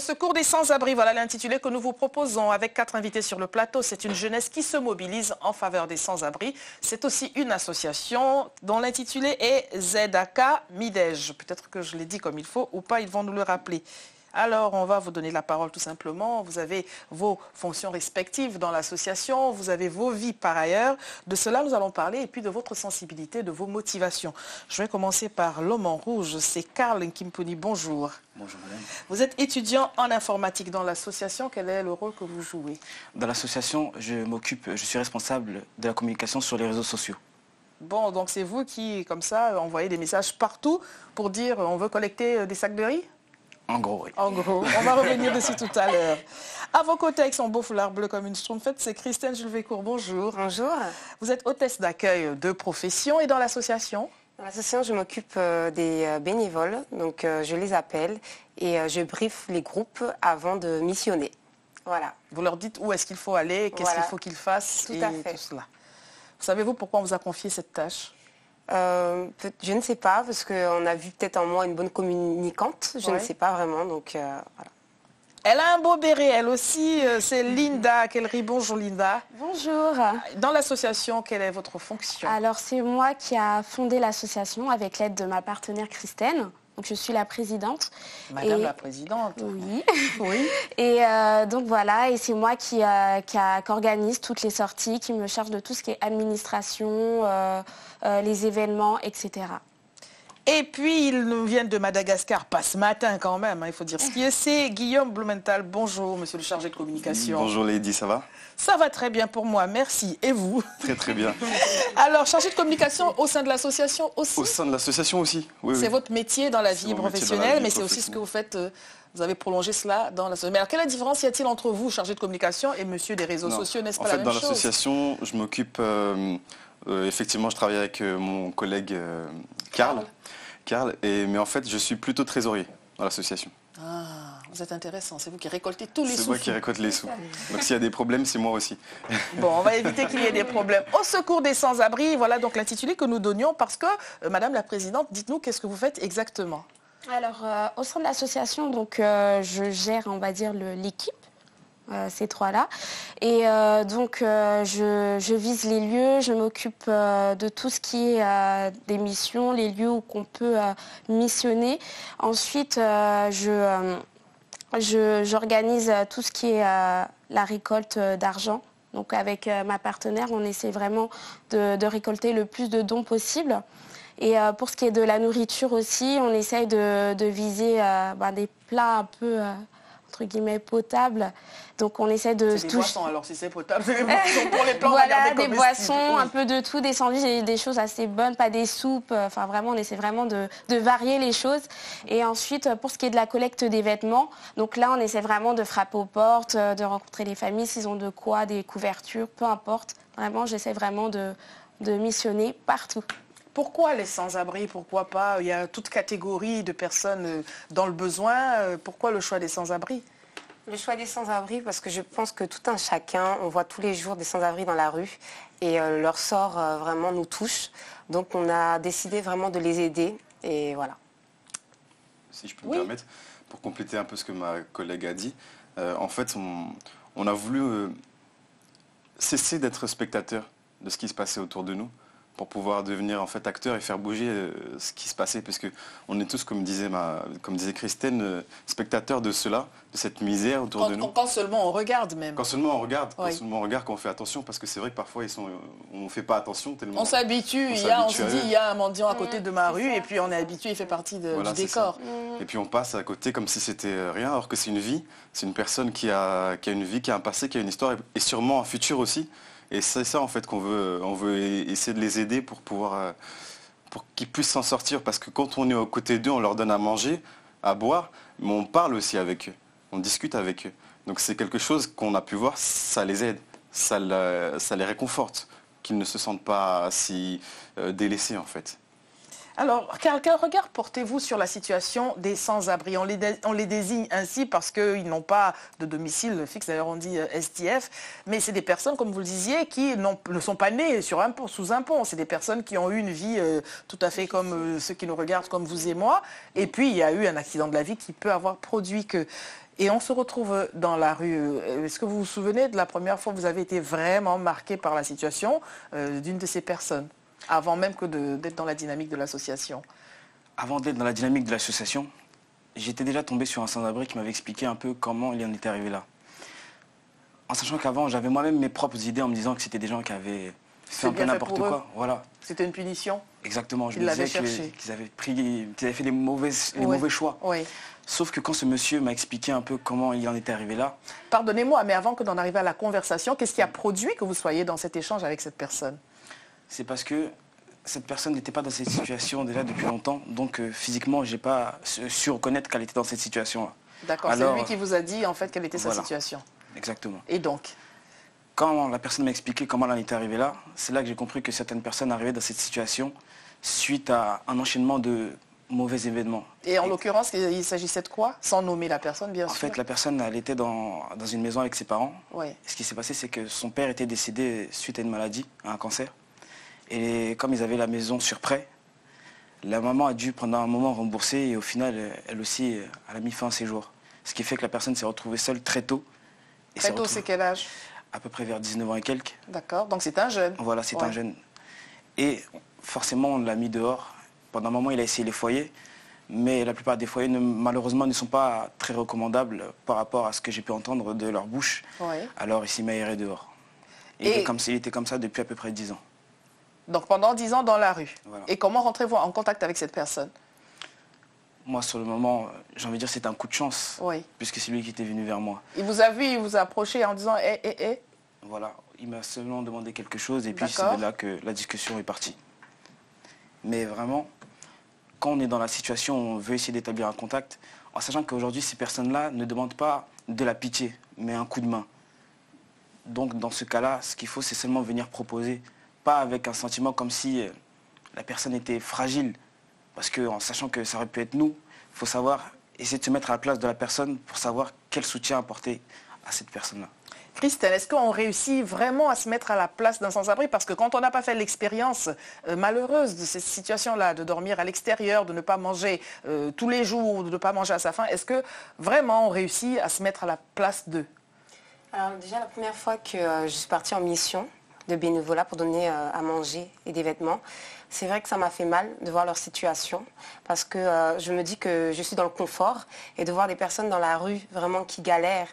secours des sans-abri, voilà l'intitulé que nous vous proposons avec 4 invités sur le plateau. C'est une jeunesse qui se mobilise en faveur des sans-abri. C'est aussi une association dont l'intitulé est ZAK Midej. Peut-être que je l'ai dit comme il faut ou pas, ils vont nous le rappeler. Alors, on va vous donner la parole tout simplement. Vous avez vos fonctions respectives dans l'association, vous avez vos vies par ailleurs. De cela, nous allons parler et puis de votre sensibilité, de vos motivations. Je vais commencer par l'homme en rouge, c'est Karl Nkimponi. Bonjour. Bonjour madame. Vous êtes étudiant en informatique dans l'association. Quel est le rôle que vous jouez? Dans l'association, je suis responsable de la communication sur les réseaux sociaux. Bon, donc c'est vous qui, comme ça, envoyez des messages partout pour dire on veut collecter des sacs de riz? En gros, oui. En gros, on va revenir dessus tout à l'heure. À vos côtés, avec son beau foulard bleu comme une schtroumpfette, c'est Christine Jules-Vécourt. Bonjour. Bonjour. Vous êtes hôtesse d'accueil de profession et dans l'association? Dans l'association, je m'occupe des bénévoles, donc je les appelle et je briefe les groupes avant de missionner. Voilà. Vous leur dites où est-ce qu'il faut aller, qu'est-ce qu'il faut qu'ils fassent tout à fait. Tout cela. Savez-vous pourquoi on vous a confié cette tâche? Je ne sais pas, parce qu'on a vu peut-être en moi une bonne communicante. Je ne sais pas vraiment, donc voilà. Elle a un beau béret, elle aussi. C'est Linda Kelry. Bonjour Linda. Bonjour. Dans l'association, quelle est votre fonction? Alors c'est moi qui a fondé l'association avec l'aide de ma partenaire Christine. Donc je suis la présidente. Madame la présidente. Oui. Oui. Et donc voilà, et c'est moi qui organise toutes les sorties, qui me charge de tout ce qui est administration, les événements, etc. Et puis, ils nous viennent de Madagascar, pas ce matin quand même, hein, il faut dire ce qui est. C'est Guillaume Blumenthal. Bonjour, monsieur le chargé de communication. Bonjour Lady, ça va? Ça va très bien pour moi, merci. Et vous? Très très bien. Alors, chargé de communication au sein de l'association aussi? Au sein de l'association aussi, oui. C'est votre métier dans la vie professionnelle, mais c'est aussi ce que vous faites. Vous avez prolongé cela dans l'association. Mais alors, quelle différence y a-t-il entre vous, chargé de communication, et monsieur des réseaux sociaux? N'est-ce pas la même chose? En fait, dans l'association, je m'occupe... effectivement, je travaille avec mon collègue Karl, mais en fait, je suis plutôt trésorier dans l'association. Ah, vous êtes intéressant, c'est vous qui récoltez tous les sous. C'est moi qui récolte les sous. Donc s'il y a des problèmes, c'est moi aussi. Bon, on va éviter qu'il y ait des problèmes. Au secours des sans-abri, voilà donc l'intitulé que nous donnions parce que, Madame la Présidente, dites-nous qu'est-ce que vous faites exactement? Alors, au sein de l'association, donc je gère, on va dire, l'équipe. Ces trois-là. Et donc, je vise les lieux, je m'occupe de tout ce qui est des missions, les lieux où qu'on peut missionner. Ensuite, j'organise tout ce qui est la récolte d'argent. Donc, avec ma partenaire, on essaie vraiment de récolter le plus de dons possible. Et pour ce qui est de la nourriture aussi, on essaye de viser des plats un peu... entre guillemets potables. Donc on essaie de... C'est des boissons, alors si c'est potable, c'est des boissons pour les plans. Voilà, des boissons, un peu de tout, des sandwichs, des choses assez bonnes, pas des soupes. Enfin vraiment, on essaie vraiment de varier les choses. Et ensuite, pour ce qui est de la collecte des vêtements, donc là, on essaie vraiment de frapper aux portes, de rencontrer les familles, s'ils ont de quoi, des couvertures, peu importe. Vraiment, j'essaie vraiment de missionner partout. Pourquoi les sans-abri? Pourquoi pas? Il y a toute catégorie de personnes dans le besoin. Pourquoi le choix des sans-abri? Le choix des sans-abri, parce que je pense que tout un chacun, on voit tous les jours des sans-abri dans la rue et leur sort vraiment nous touche. Donc on a décidé vraiment de les aider et voilà. Si je peux me permettre, pour compléter un peu ce que ma collègue a dit, en fait on a voulu cesser d'être spectateur de ce qui se passait autour de nous, pour pouvoir devenir en fait acteur et faire bouger ce qui se passait, parce que on est tous, comme disait Christine, spectateurs de cela, de cette misère autour de nous. Quand seulement on regarde même. Quand seulement on regarde, oui. Quand seulement on regarde, qu'on fait attention, parce que c'est vrai que parfois on ne fait pas attention tellement. On s'habitue, on se dit il y a un mendiant à côté de ma rue, et puis on est habitué, il fait partie du décor. Et puis on passe à côté comme si c'était rien, alors que c'est une vie, c'est une personne qui a une vie, qui a un passé, qui a une histoire, et sûrement un futur aussi. Et c'est ça en fait qu'on veut, on veut essayer de les aider pour qu'ils puissent s'en sortir. Parce que quand on est aux côtés d'eux, on leur donne à manger, à boire, mais on parle aussi avec eux, on discute avec eux. Donc c'est quelque chose qu'on a pu voir, ça les aide, ça les réconforte, qu'ils ne se sentent pas si délaissés en fait. Alors, quel regard portez-vous sur la situation des sans-abri? On les désigne ainsi parce qu'ils n'ont pas de domicile fixe, d'ailleurs on dit SDF, mais c'est des personnes, comme vous le disiez, qui ne sont pas nées sous un pont. C'est des personnes qui ont eu une vie tout à fait comme ceux qui nous regardent, comme vous et moi. Et puis, il y a eu un accident de la vie qui peut avoir produit que... Et on se retrouve dans la rue. Est-ce que vous vous souvenez de la première fois où vous avez été vraiment marqué par la situation d'une de ces personnes, avant même que d'être dans la dynamique de l'association? Avant d'être dans la dynamique de l'association, j'étais déjà tombé sur un sans-abri qui m'avait expliqué un peu comment il en était arrivé là. En sachant qu'avant, j'avais moi-même mes propres idées en me disant que c'était des gens qui avaient fait un peu n'importe quoi. Voilà. C'était une punition? Exactement. Je Ils me disais cherché. qu'ils avaient fait les mauvais choix. Oui. Sauf que quand ce monsieur m'a expliqué un peu comment il en était arrivé là... Pardonnez-moi, mais avant que d'en arriver à la conversation, qu'est-ce qui a produit que vous soyez dans cet échange avec cette personne? C'est parce que cette personne n'était pas dans cette situation déjà depuis longtemps. Donc physiquement, je n'ai pas su reconnaître qu'elle était dans cette situation-là. D'accord, c'est lui qui vous a dit en fait quelle était sa situation. Exactement. Et donc? Quand la personne m'a expliqué comment elle en était arrivée là, c'est là que j'ai compris que certaines personnes arrivaient dans cette situation suite à un enchaînement de mauvais événements. Et en l'occurrence, il s'agissait de quoi? Sans nommer la personne, bien sûr. En fait, la personne, elle était dans une maison avec ses parents. Oui. Ce qui s'est passé, c'est que son père était décédé suite à une maladie, à un cancer. Et comme ils avaient la maison sur prêt, la maman a dû pendant un moment rembourser et au final, elle aussi, elle a mis fin à ses jours. Ce qui fait que la personne s'est retrouvée seule très tôt. Très tôt, c'est quel âge? À peu près vers 19 ans et quelques. D'accord, donc c'est un jeune. Voilà, c'est un jeune. Et forcément, on l'a mis dehors. Pendant un moment, il a essayé les foyers. Mais la plupart des foyers, malheureusement, ne sont pas très recommandables par rapport à ce que j'ai pu entendre de leur bouche. Oui. Alors, il s'est mis aéré dehors. Et il était comme ça depuis à peu près 10 ans. Donc pendant 10 ans dans la rue. Voilà. Et comment rentrez-vous en contact avec cette personne? Moi, sur le moment, j'ai envie de dire que c'était un coup de chance. Oui. Puisque c'est lui qui était venu vers moi. Il vous a vu, il vous a approché en disant Voilà, il m'a seulement demandé quelque chose et puis c'est de là que la discussion est partie. Mais vraiment, quand on est dans la situation où on veut essayer d'établir un contact, en sachant qu'aujourd'hui, ces personnes-là ne demandent pas de la pitié, mais un coup de main. Donc, dans ce cas-là, ce qu'il faut, c'est seulement venir proposer, pas avec un sentiment comme si la personne était fragile. Parce qu'en sachant que ça aurait pu être nous, il faut savoir, essayer de se mettre à la place de la personne pour savoir quel soutien apporter à cette personne-là. Christelle, est-ce qu'on réussit vraiment à se mettre à la place d'un sans-abri? Parce que quand on n'a pas fait l'expérience malheureuse de cette situation-là, de dormir à l'extérieur, de ne pas manger tous les jours, de ne pas manger à sa faim, est-ce que vraiment on réussit à se mettre à la place d'eux? Alors déjà, la première fois que je suis partie en mission de bénévolat pour donner à manger et des vêtements, c'est vrai que ça m'a fait mal de voir leur situation parce que je me dis que je suis dans le confort et de voir des personnes dans la rue vraiment qui galèrent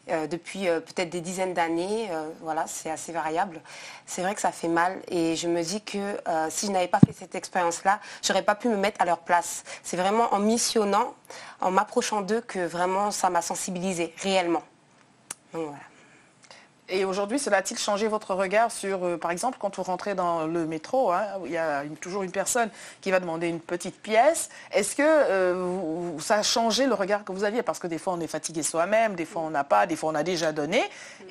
depuis peut-être des dizaines d'années, voilà, c'est assez variable. C'est vrai que ça fait mal et je me dis que si je n'avais pas fait cette expérience-là, je n'aurais pas pu me mettre à leur place. C'est vraiment en missionnant, en m'approchant d'eux que vraiment ça m'a sensibilisée réellement. Donc voilà. Et aujourd'hui, cela a-t-il changé votre regard sur, par exemple, quand vous rentrez dans le métro, hein, il y a toujours une personne qui va demander une petite pièce. Est-ce que ça a changé le regard que vous aviez? Parce que des fois, on est fatigué soi-même, des fois, on n'a pas, des fois, on a déjà donné.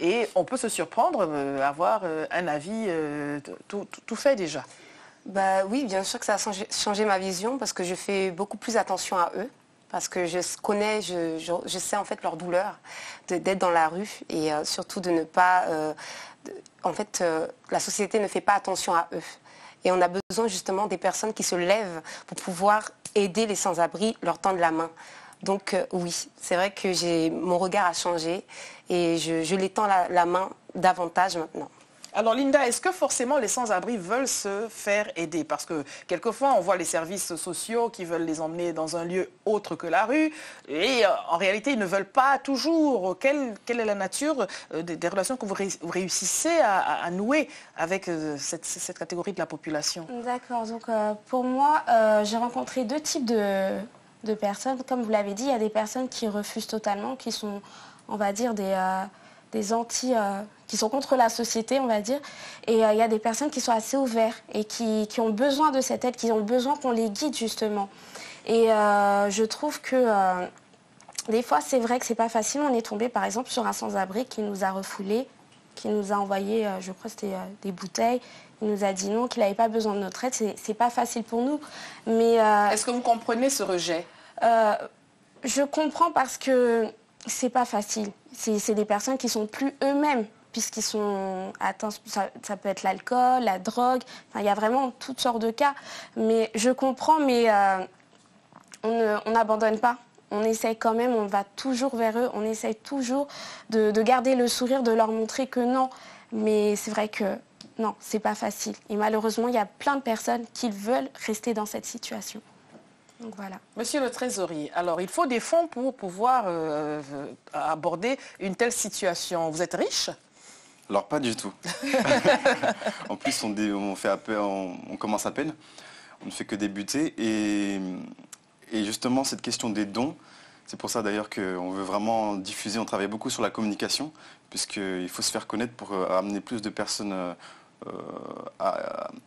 Et on peut se surprendre, avoir un avis tout fait déjà. Bah, oui, bien sûr que ça a changé ma vision parce que je fais beaucoup plus attention à eux. Parce que je connais, je sais en fait leur douleur d'être dans la rue et surtout de ne pas... en fait, la société ne fait pas attention à eux. Et on a besoin justement des personnes qui se lèvent pour pouvoir aider les sans-abri, leur tendre la main. Donc oui, c'est vrai que mon regard a changé et je les tends la main davantage maintenant. Alors Linda, est-ce que forcément les sans-abri veulent se faire aider? Parce que quelquefois on voit les services sociaux qui veulent les emmener dans un lieu autre que la rue et en réalité ils ne veulent pas toujours. Quelle est la nature des relations que vous réussissez à nouer avec cette catégorie de la population? D'accord, donc pour moi j'ai rencontré deux types de personnes. Comme vous l'avez dit, il y a des personnes qui refusent totalement, qui sont, on va dire, des anti... qui sont contre la société, on va dire. Et il y a des personnes qui sont assez ouvertes et qui ont besoin de cette aide, qui ont besoin qu'on les guide, justement. Et je trouve que des fois, c'est vrai que c'est pas facile. On est tombé, par exemple, sur un sans-abri qui nous a refoulés, qui nous a envoyé, je crois que c'était des bouteilles. Il nous a dit non, qu'il n'avait pas besoin de notre aide. C'est pas facile pour nous. Mais est-ce que vous comprenez ce rejet? Je comprends parce que c'est pas facile. C'est des personnes qui sont plus eux-mêmes, puisqu'ils sont atteints, ça peut être l'alcool, la drogue, enfin, il y a vraiment toutes sortes de cas. Mais je comprends, mais on n'abandonne pas. on essaye quand même, on va toujours vers eux, on essaye toujours de garder le sourire, de leur montrer que non. Mais c'est vrai que non, c'est pas facile. Et malheureusement, il y a plein de personnes qui veulent rester dans cette situation. Donc voilà. Monsieur le trésorier, alors il faut des fonds pour pouvoir aborder une telle situation. Vous êtes riche ? Alors pas du tout. En plus, on commence à peine. On ne fait que débuter. Et justement, cette question des dons, c'est pour ça d'ailleurs qu'on veut vraiment diffuser. On travaille beaucoup sur la communication, puisqu'il faut se faire connaître pour amener plus de personnes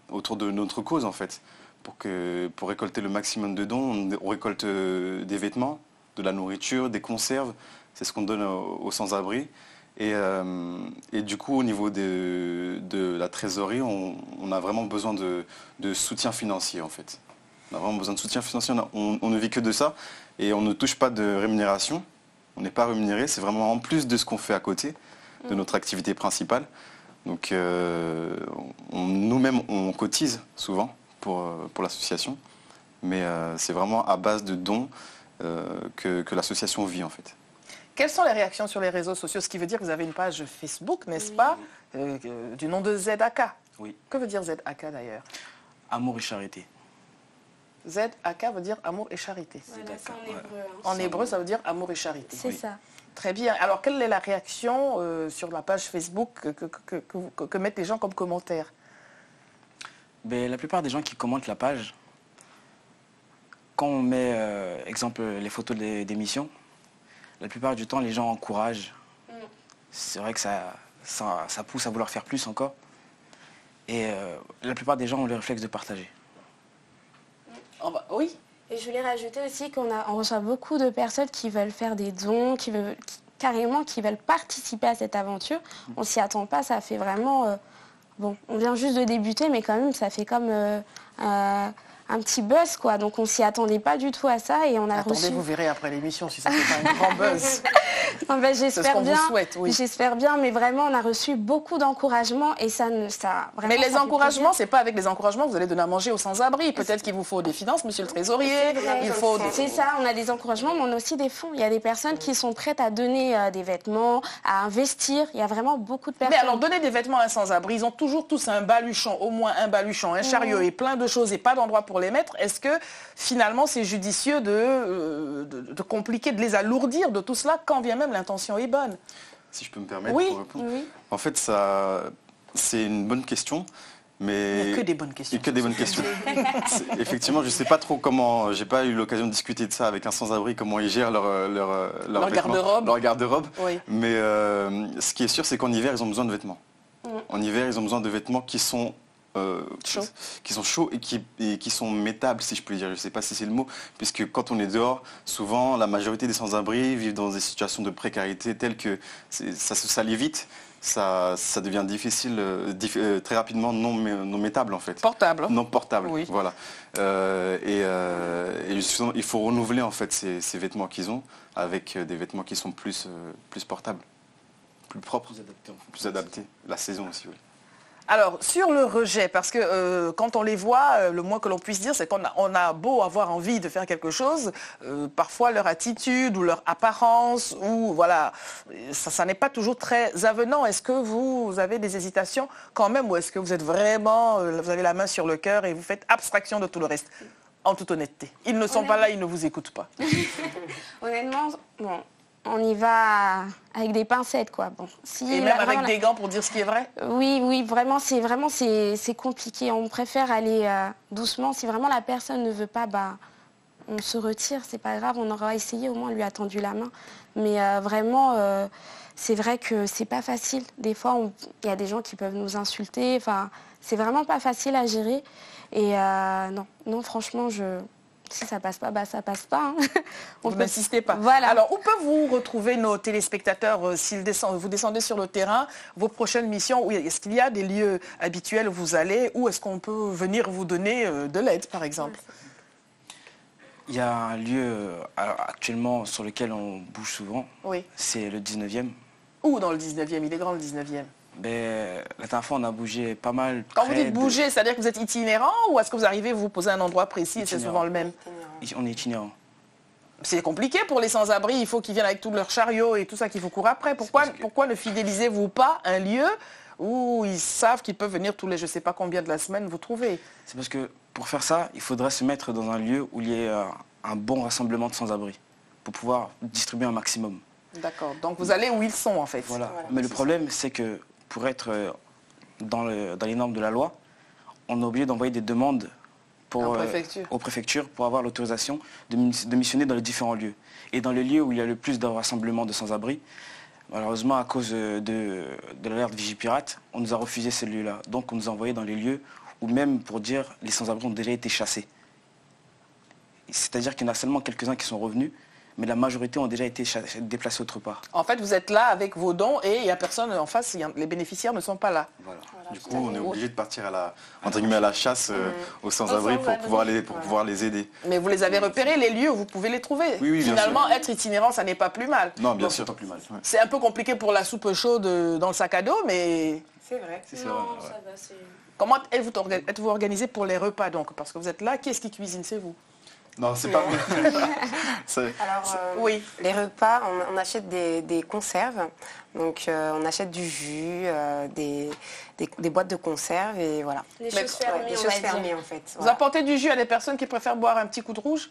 autour de notre cause, en fait. Pour récolter le maximum de dons, on récolte des vêtements, de la nourriture, des conserves. C'est ce qu'on donne aux sans-abri. Et du coup, au niveau de la trésorerie, on a vraiment besoin de soutien financier, en fait. On a vraiment besoin de soutien financier. On ne vit que de ça et on ne touche pas de rémunération. On n'est pas rémunéré. C'est vraiment en plus de ce qu'on fait à côté de notre activité principale. Donc, nous-mêmes, on cotise souvent pour l'association. Mais c'est vraiment à base de dons que l'association vit, en fait. Quelles sont les réactions sur les réseaux sociaux? Ce qui veut dire que vous avez une page Facebook, n'est-ce pas, du nom de ZAK. Oui. Que veut dire ZAK d'ailleurs? Amour et charité. ZAK veut dire amour et charité. Voilà, c'est en hébreu. Hein. En hébreu, ça veut dire amour et charité. C'est ça. Très bien. Alors, quelle est la réaction sur la page Facebook que mettent les gens comme commentaire? Ben, la plupart des gens qui commentent la page, quand on met, exemple, les photos d'émissions, la plupart du temps, les gens encouragent. C'est vrai que ça pousse à vouloir faire plus encore. Et la plupart des gens ont le réflexe de partager. Oui. Et je voulais rajouter aussi qu'on reçoit beaucoup de personnes qui veulent faire des dons, qui veulent participer à cette aventure. On s'y attend pas, ça fait vraiment... bon, on vient juste de débuter, mais quand même, ça fait comme un petit buzz, quoi. Donc on s'y attendait pas du tout à ça et on a reçu... Attendez, vous verrez après l'émission si ça fait pas un grand buzz. Non, ben, j'espère c'est ce qu'on bien. vous souhaite, oui. J'espère bien, mais vraiment, on a reçu beaucoup d'encouragements et vraiment, mais les encouragements, c'est pas avec les encouragements que vous allez donner à manger aux sans-abri. Peut-être qu'il vous faut des finances, monsieur le trésorier. C'est ça, on a des encouragements, mais on a aussi des fonds. Il y a des personnes qui sont prêtes à donner des vêtements, à investir. Il y a vraiment beaucoup de personnes. Mais alors, donner des vêtements à un sans-abri, ils ont toujours tous un baluchon, au moins un baluchon, un chariot et plein de choses et pas d'endroit pour les mettre. Est-ce que finalement, c'est judicieux de compliquer, de les alourdir de tout cela, quand bien même l'intention est bonne? Si je peux me permettre pour répondre. Oui. En fait, c'est une bonne question. Mais il n'y a que des bonnes questions. Il n'y a que des bonnes questions. Effectivement, je ne sais pas trop comment, j'ai pas eu l'occasion de discuter de ça avec un sans-abri, comment ils gèrent leur garde-robe. Leur garde-robe. Oui. Mais ce qui est sûr, c'est qu'en hiver, ils ont besoin de vêtements. En hiver, ils ont besoin de vêtements qui sont chauds et qui sont mettables, si je peux dire. Je ne sais pas si c'est le mot, puisque quand on est dehors, souvent la majorité des sans-abri vivent dans des situations de précarité telles que ça se salit vite, ça devient difficile, très rapidement non mettable en fait. Portable. Non portable, oui. Voilà. Et justement, il faut renouveler en fait ces vêtements qu'ils ont avec des vêtements qui sont plus portables, plus propres, plus adaptés. La saison aussi, oui. Alors, sur le rejet, parce que quand on les voit, le moins que l'on puisse dire, c'est qu'on a beau avoir envie de faire quelque chose, parfois leur attitude ou leur apparence, ou voilà, ça n'est pas toujours très avenant. Est-ce que vous avez des hésitations quand même, ou est-ce que vous êtes vraiment, vous avez la main sur le cœur et vous faites abstraction de tout le reste? En toute honnêteté. Ils ne sont pas là, ils ne vous écoutent pas. Honnêtement, bon... On y va avec des pincettes, quoi. Bon, et même avec des gants pour dire ce qui est vrai? Oui, vraiment, c'est compliqué. On préfère aller doucement. Si vraiment la personne ne veut pas, on se retire. C'est pas grave, on aura essayé, au moins on lui a tendu la main. Mais vraiment, c'est vrai que c'est pas facile. Des fois, il y a des gens qui peuvent nous insulter. Enfin, c'est vraiment pas facile à gérer. Et non, franchement, si ça passe pas, ça passe pas. Hein. Vous n'insistez pas. Voilà. Alors, où peuvent-vous retrouver nos téléspectateurs vous descendez sur le terrain, vos prochaines missions? Est-ce qu'il y a des lieux habituels où vous allez? Où est-ce qu'on peut venir vous donner de l'aide, par exemple? Il y a un lieu actuellement sur lequel on bouge souvent. Oui. C'est le 19e. Où dans le 19e? Il est grand le 19e. La dernière fois, on a bougé pas mal. Quand vous dites bouger, c'est-à-dire que vous êtes itinérant ou est-ce que vous arrivez, vous posez un endroit précis et c'est souvent le même? On est itinérant. C'est compliqué pour les sans-abri, il faut qu'ils viennent avec tout leur chariot et tout ça qu'il faut courir après. Pourquoi ne fidélisez-vous pas un lieu où ils savent qu'ils peuvent venir tous les je ne sais pas combien de la semaine vous trouver? C'est parce que pour faire ça, il faudrait se mettre dans un lieu où il y ait un bon rassemblement de sans-abri pour pouvoir distribuer un maximum. D'accord, donc vous allez où ils sont en fait. Voilà. Mais le problème, c'est que pour être dans les normes de la loi, on est obligé d'envoyer des demandes aux préfectures pour avoir l'autorisation de missionner dans les différents lieux. Et dans les lieux où il y a le plus de rassemblement de sans-abri, malheureusement, à cause de l'alerte Vigipirate, on nous a refusé ces lieux-là. Donc on nous a envoyés dans les lieux où même, pour dire, les sans-abri ont déjà été chassés. C'est-à-dire qu'il y en a seulement quelques-uns qui sont revenus, mais la majorité ont déjà été déplacés autre part. En fait, vous êtes là avec vos dons et il n'y a personne en face, les bénéficiaires ne sont pas là. Voilà. Du coup, on est obligé de partir à la chasse aux sans-abri pour pouvoir les aider. Mais vous les avez repérés, les lieux où vous pouvez les trouver. Oui, finalement, être itinérant, ça n'est pas plus mal. Non, bien sûr. Plus mal. Ouais. C'est un peu compliqué pour la soupe chaude dans le sac à dos, mais... C'est vrai. Comment êtes-vous organisé pour les repas donc? Parce que vous êtes là, qui est-ce qui cuisine? C'est vous? Non, c'est pas Alors, oui, les repas, on achète des conserves. Donc, on achète du jus, des boîtes de conserves et voilà. Des choses fermées, en fait. Vous apportez du jus à des personnes qui préfèrent boire un petit coup de rouge?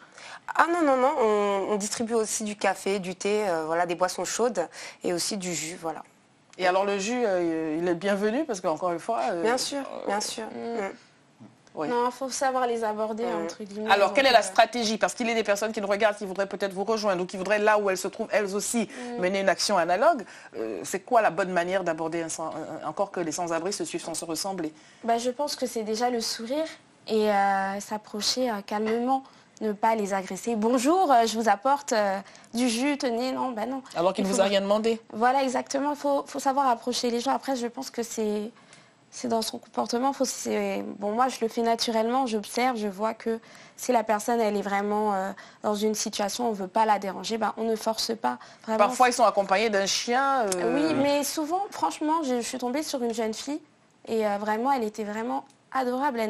Ah non, on distribue aussi du café, du thé, voilà, des boissons chaudes et aussi du jus, voilà. Et alors le jus, il est bienvenu parce qu'encore une fois... Bien sûr. Oui. Non, il faut savoir les aborder, entre guillemets. Alors, quelle est la stratégie? Parce qu'il y a des personnes qui nous regardent, qui voudraient peut-être vous rejoindre ou qui voudraient, là où elles se trouvent, elles aussi, mener une action analogue. C'est quoi la bonne manière d'aborder encore que les sans-abri se suivent sans se ressembler? Je pense que c'est déjà le sourire et s'approcher calmement. Ne pas les agresser. Bonjour, je vous apporte du jus, tenez, non, non. Alors qu'il ne vous a rien demandé. Voilà, exactement. Il faut savoir approcher les gens. Après, je pense que c'est dans son comportement. Moi, je le fais naturellement, j'observe, je vois que si la personne, elle est vraiment dans une situation, on ne veut pas la déranger, on ne force pas. Vraiment. Parfois, ils sont accompagnés d'un chien. Oui, mais souvent, franchement, je suis tombée sur une jeune fille et vraiment, elle était vraiment adorable.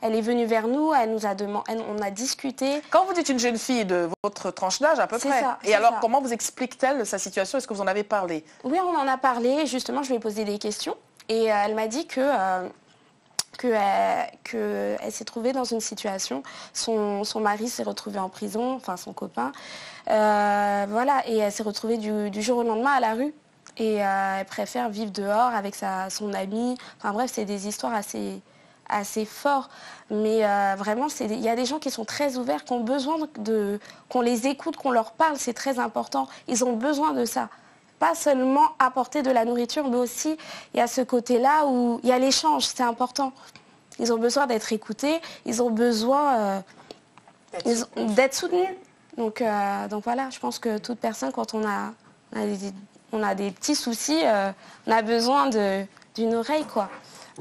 Elle est venue vers nous, on a discuté. Quand vous dites une jeune fille de votre tranche d'âge à peu près, et alors comment vous explique-t-elle sa situation? Est-ce que vous en avez parlé? Oui, on en a parlé. Justement, je lui ai posé des questions et elle m'a dit qu'elle s'est trouvée dans une situation. Son mari s'est retrouvé en prison, enfin son copain. Voilà, et elle s'est retrouvée du jour au lendemain à la rue. Et elle préfère vivre dehors avec son amie. Enfin bref, c'est des histoires assez fortes. Mais vraiment, il y a des gens qui sont très ouverts, qui ont besoin qu'on les écoute, qu'on leur parle. C'est très important. Ils ont besoin de ça. Pas seulement apporter de la nourriture, mais aussi il y a ce côté-là où il y a l'échange. C'est important. Ils ont besoin d'être écoutés. Ils ont besoin d'être soutenus. Donc voilà, je pense que toute personne, quand on a des petits soucis, on a besoin d'une oreille, quoi.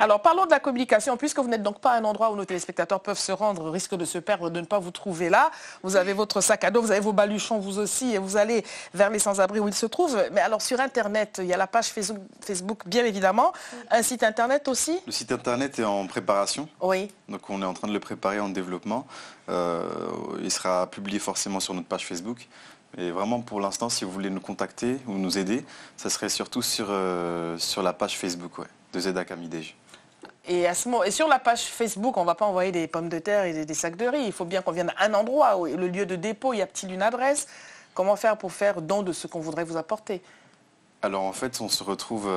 Alors, parlons de la communication. Puisque vous n'êtes donc pas à un endroit où nos téléspectateurs peuvent se rendre, risquent de se perdre, de ne pas vous trouver là. Vous avez votre sac à dos, vous avez vos baluchons, vous aussi, et vous allez vers les sans-abri où ils se trouvent. Mais alors, sur Internet, il y a la page Facebook, bien évidemment. Un site Internet aussi? Le site Internet est en préparation. Oui. Donc, on est en train de le préparer en développement. Il sera publié forcément sur notre page Facebook. Et vraiment, pour l'instant, si vous voulez nous contacter ou nous aider, ça serait surtout sur la page Facebook de ZAK Midège. Et sur la page Facebook, on ne va pas envoyer des pommes de terre et des sacs de riz. Il faut bien qu'on vienne à un endroit, où le lieu de dépôt, y a-t-il une adresse? Comment faire pour faire don de ce qu'on voudrait vous apporter? Alors en fait, on se retrouve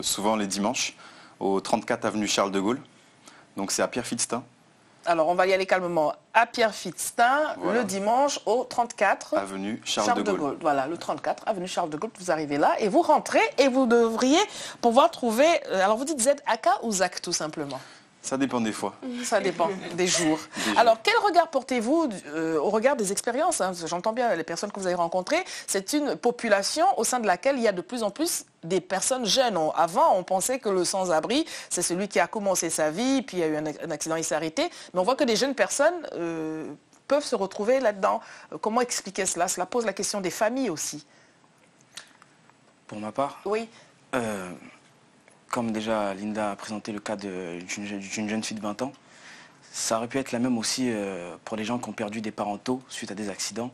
souvent les dimanches au 34 avenue Charles de Gaulle. Donc c'est à Pierrefitte-Stein. Alors, on va y aller calmement. À Pierrefitte-Stein, voilà. Le dimanche, au 34... Avenue Charles de Gaulle. Voilà, le 34, avenue Charles de Gaulle, vous arrivez là et vous rentrez et vous devriez pouvoir trouver... Alors, vous dites ZAK ou ZAK, tout simplement? Ça dépend des fois. Ça dépend des jours. Alors, quel regard portez-vous au regard des expériences, hein? J'entends bien les personnes que vous avez rencontrées. C'est une population au sein de laquelle il y a de plus en plus des personnes jeunes. Avant, on pensait que le sans-abri, c'est celui qui a commencé sa vie, puis il y a eu un accident, il s'est arrêté. Mais on voit que des jeunes personnes peuvent se retrouver là-dedans. Comment expliquer cela? Cela pose la question des familles aussi. Pour ma part? Oui. Comme déjà Linda a présenté le cas d'une jeune fille de 20 ans, ça aurait pu être la même aussi pour les gens qui ont perdu des parents tôt suite à des accidents.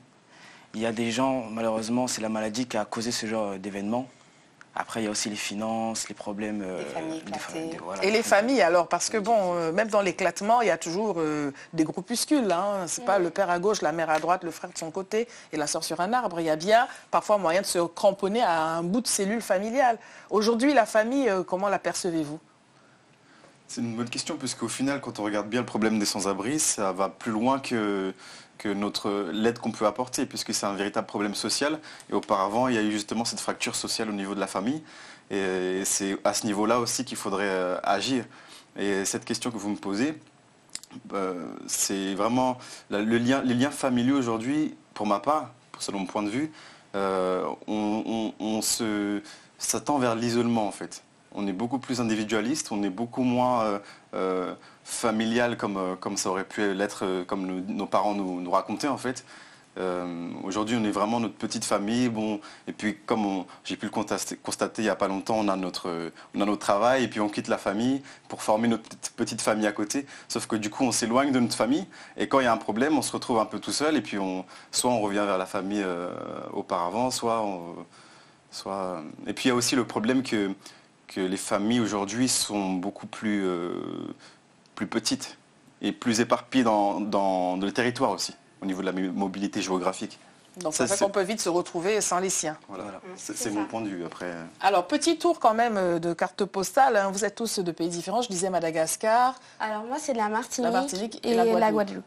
Il y a des gens, malheureusement, c'est la maladie qui a causé ce genre d'événement. Après, il y a aussi les finances, les problèmes... Les familles voilà. Et les familles, alors, parce que bon, même dans l'éclatement, il y a toujours des groupuscules. Hein. C'est pas le père à gauche, la mère à droite, le frère de son côté et la sœur sur un arbre. Il y a bien parfois moyen de se cramponner à un bout de cellule familiale. Aujourd'hui, la famille, comment la percevez-vous? C'est une bonne question, puisqu'au final, quand on regarde bien le problème des sans-abri, ça va plus loin que l'aide qu'on peut apporter, puisque c'est un véritable problème social. Et auparavant, il y a eu justement cette fracture sociale au niveau de la famille. Et c'est à ce niveau-là aussi qu'il faudrait agir. Et cette question que vous me posez, c'est vraiment les liens familiaux aujourd'hui, pour ma part, selon mon point de vue, ça tend vers l'isolement en fait. On est beaucoup plus individualiste, on est beaucoup moins familial comme ça aurait pu l'être, comme nos parents nous racontaient en fait. Aujourd'hui, on est vraiment notre petite famille. Bon, et puis, comme j'ai pu le constater il n'y a pas longtemps, on a notre travail et puis on quitte la famille pour former notre petite famille à côté. Sauf que du coup, on s'éloigne de notre famille et quand il y a un problème, on se retrouve un peu tout seul et puis soit on revient vers la famille auparavant, Et puis, il y a aussi le problème que les familles aujourd'hui sont beaucoup plus petites et plus éparpillées dans le territoire aussi, au niveau de la mobilité géographique. Donc ça fait qu'on peut vite se retrouver sans les siens. Voilà. C'est mon point de vue après. Alors, petit tour quand même de carte postale. Hein. Vous êtes tous de pays différents. Je disais Madagascar. Alors moi, c'est de la Martinique et la Guadeloupe.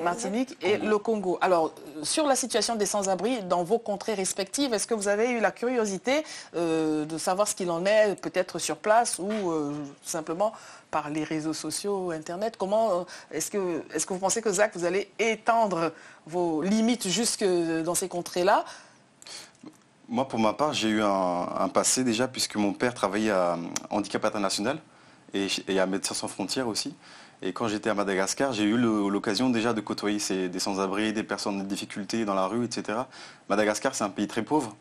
Martinique et le Congo. Alors, sur la situation des sans-abri dans vos contrées respectives, est-ce que vous avez eu la curiosité de savoir ce qu'il en est, peut-être sur place ou simplement par les réseaux sociaux, Internet? Comment est-ce que vous pensez que, Zach, vous allez étendre vos limites jusque dans ces contrées-là? Moi, pour ma part, j'ai eu un passé déjà, puisque mon père travaillait à Handicap International et à Médecins Sans Frontières aussi. Et quand j'étais à Madagascar, j'ai eu l'occasion déjà de côtoyer des sans-abri, des personnes en difficulté dans la rue, etc. Madagascar, c'est un pays très pauvre,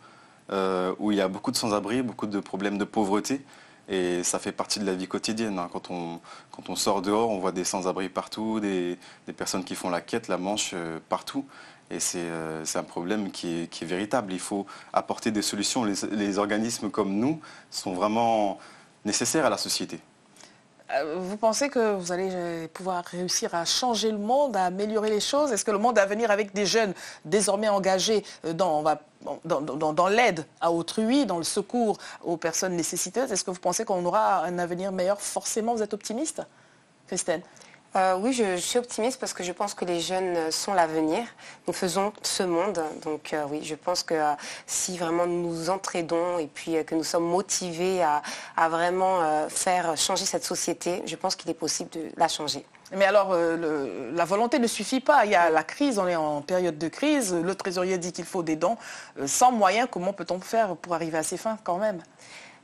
où il y a beaucoup de sans-abri, beaucoup de problèmes de pauvreté. Et ça fait partie de la vie quotidienne. Hein. Quand on sort dehors, on voit des sans-abri partout, des personnes qui font la quête, la manche partout. Et c'est un problème qui est véritable. Il faut apporter des solutions. Les organismes comme nous sont vraiment nécessaires à la société. Vous pensez que vous allez pouvoir réussir à changer le monde, à améliorer les choses? Est-ce que le monde à venir avec des jeunes désormais engagés dans l'aide à autrui, dans le secours aux personnes nécessiteuses, est-ce que vous pensez qu'on aura un avenir meilleur? Forcément, vous êtes optimiste, Christine? Oui, je suis optimiste parce que je pense que les jeunes sont l'avenir. Nous faisons ce monde. Donc oui, je pense que si vraiment nous nous entraidons et puis que nous sommes motivés à vraiment faire changer cette société, je pense qu'il est possible de la changer. Mais alors, la volonté ne suffit pas. Il y a la crise, on est en période de crise. Le trésorier dit qu'il faut des dons. Sans moyens, comment peut-on faire pour arriver à ses fins quand même?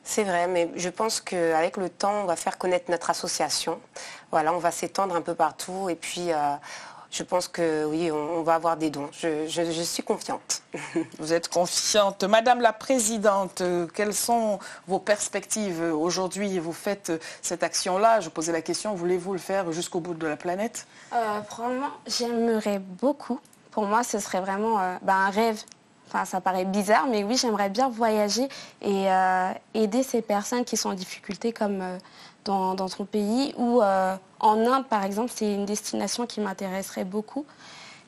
C'est vrai, mais je pense qu'avec le temps, on va faire connaître notre association. Voilà, on va s'étendre un peu partout et puis je pense que oui, on va avoir des dons. Je suis confiante. Vous êtes confiante. Madame la Présidente, quelles sont vos perspectives aujourd'hui? Vous faites cette action-là. Je posais la question, voulez-vous le faire jusqu'au bout de la planète? Probablement, j'aimerais beaucoup. Pour moi, ce serait vraiment un rêve. Enfin, ça paraît bizarre, mais oui, j'aimerais bien voyager et aider ces personnes qui sont en difficulté comme dans ton pays ou en Inde, par exemple. C'est une destination qui m'intéresserait beaucoup.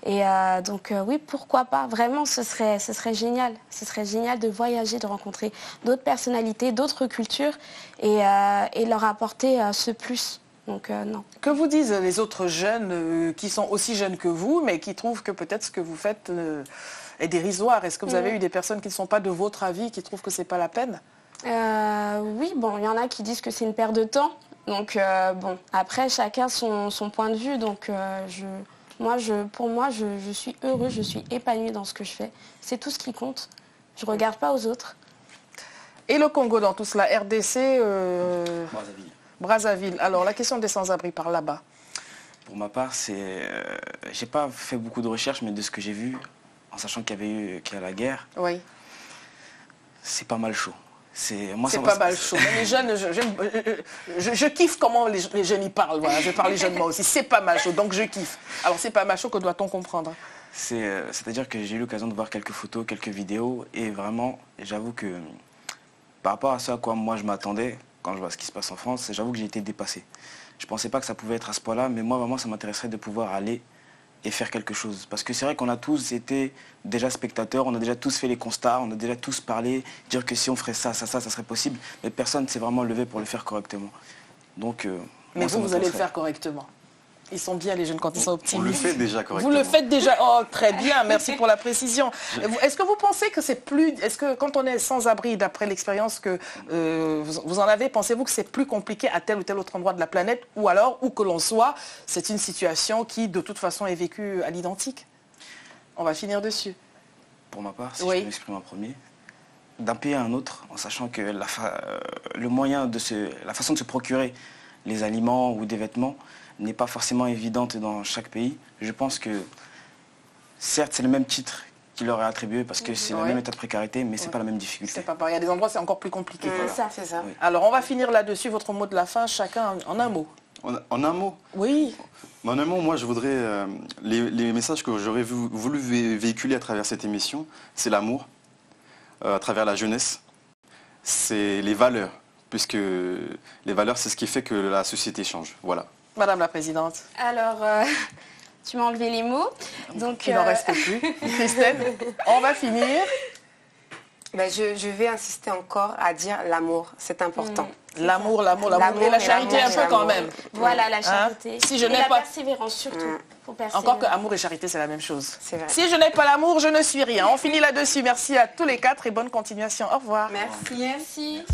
Et donc, oui, pourquoi pas. Vraiment, ce serait génial. Ce serait génial de voyager, de rencontrer d'autres personnalités, d'autres cultures et leur apporter ce plus. Donc, non. Que vous disent les autres jeunes qui sont aussi jeunes que vous, mais qui trouvent que peut-être ce que vous faites est dérisoire? Est-ce que vous avez eu des personnes qui ne sont pas de votre avis, qui trouvent que ce n'est pas la peine? Oui, bon, il y en a qui disent que c'est une perte de temps. Donc, bon, après, chacun son point de vue. Donc, pour moi, je suis heureuse, je suis épanouie dans ce que je fais. C'est tout ce qui compte. Je ne regarde pas aux autres. Et le Congo dans tout cela? RDC Brazzaville. Alors, la question des sans-abri par là-bas. Pour ma part, j'ai pas fait beaucoup de recherches, mais de ce que j'ai vu, en sachant qu'il y a la guerre, oui, c'est pas mal chaud. C'est pas mal chaud. Mais les jeunes, je kiffe comment les jeunes y parlent. Voilà, je vais parler jeunes moi aussi. C'est pas mal chaud, donc je kiffe. Alors, c'est pas mal chaud, que doit-on comprendre? C'est-à-dire que j'ai eu l'occasion de voir quelques photos, quelques vidéos, et vraiment, j'avoue que par rapport à ce à quoi moi je m'attendais, quand je vois ce qui se passe en France, j'avoue que j'ai été dépassé. Je ne pensais pas que ça pouvait être à ce point-là, mais moi vraiment ça m'intéresserait de pouvoir aller et faire quelque chose. Parce que c'est vrai qu'on a tous été déjà spectateurs, on a déjà tous fait les constats, on a déjà tous parlé, dire que si on ferait ça serait possible, mais personne ne s'est vraiment levé pour le faire correctement. Donc, mais vous allez le faire correctement. Ils sont bien les jeunes quand ils sont optimistes. On le fait déjà correctement. Vous le faites déjà. Oh, très bien, merci pour la précision. Est-ce que vous pensez que c'est plus... Est-ce que quand on est sans-abri, d'après l'expérience que vous en avez, pensez-vous que c'est plus compliqué à tel ou tel autre endroit de la planète, ou alors, où que l'on soit, c'est une situation qui, de toute façon, est vécue à l'identique? On va finir dessus. Pour ma part, si je peux m'exprimer en premier, d'un pays à un autre, en sachant que la façon de se procurer les aliments ou des vêtements n'est pas forcément évidente dans chaque pays. Je pense que, certes, c'est le même titre qui leur est attribué parce que c'est le même état de précarité, mais c'est pas la même difficulté. C'est pas pareil. Il y a des endroits, c'est encore plus compliqué. Ça, c'est ça. Oui. Alors, on va finir là-dessus. Votre mot de la fin, chacun en un mot. En un mot? Oui. En un mot, moi, je voudrais... les messages que j'aurais voulu véhiculer à travers cette émission, c'est l'amour, à travers la jeunesse, c'est les valeurs, puisque les valeurs, c'est ce qui fait que la société change. Voilà. Madame la Présidente. Alors, tu m'as enlevé les mots. Donc, il n'en reste plus. Christine, on va finir. Ben, je vais insister encore à dire l'amour, c'est important. L'amour, et la charité un peu quand même. Voilà, la charité. Si je et n'ai la pas... persévérance surtout. Faut persévérer. Encore que amour et charité, c'est la même chose. C'est vrai. Si je n'ai pas l'amour, je ne suis rien. On finit là-dessus. Merci à tous les quatre et bonne continuation. Au revoir. Merci. Merci.